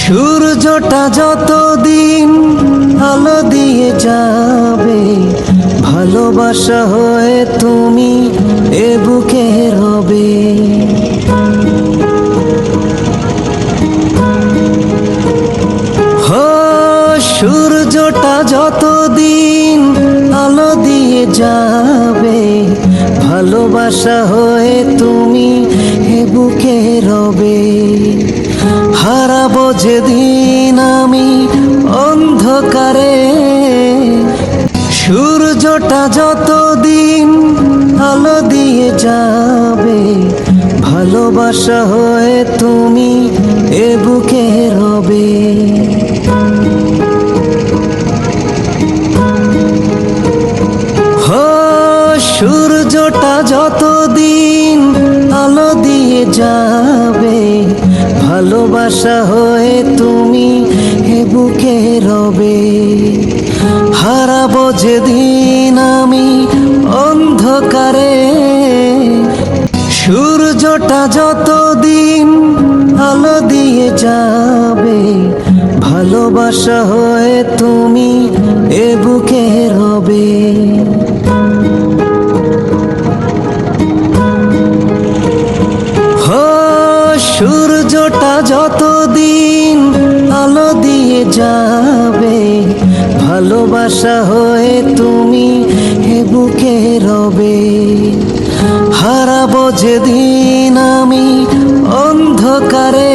সূর্যটা যতদিন আলো দিয়ে যাবে, ভালোবাসা হয়ে তুমি এ বুকে রবে। হো সূর্যটা যতদিন আলো দিয়ে যাবে, ভালোবাসা হয়ে তুমি এ বুকে রবে। হারাবো যেদিন আমি অন্ধকারে, সূর্যটা যতদিন আলো দিয়ে যাবে, ভালোবাসা হয়ে তুমি এ বুকে রবে। হো সূর্যটা যতদিন আলো দিয়ে যাবে, ভালোবাসা হয়ে তুমি এ বুকে রবে। হারাবো যেদিন আমি অন্ধকারে, সূর্যটা যতদিন আলো দিয়ে যাবে, ভালোবাসা হয়ে তুমি এ বুকে রবে। হো সূর্যটা যতদিন আলো দিয়ে যাবে, ভালোবাসা হয়ে তুমি এ বুকে রবে। হারাবো যেদিন আমি অন্ধকারে,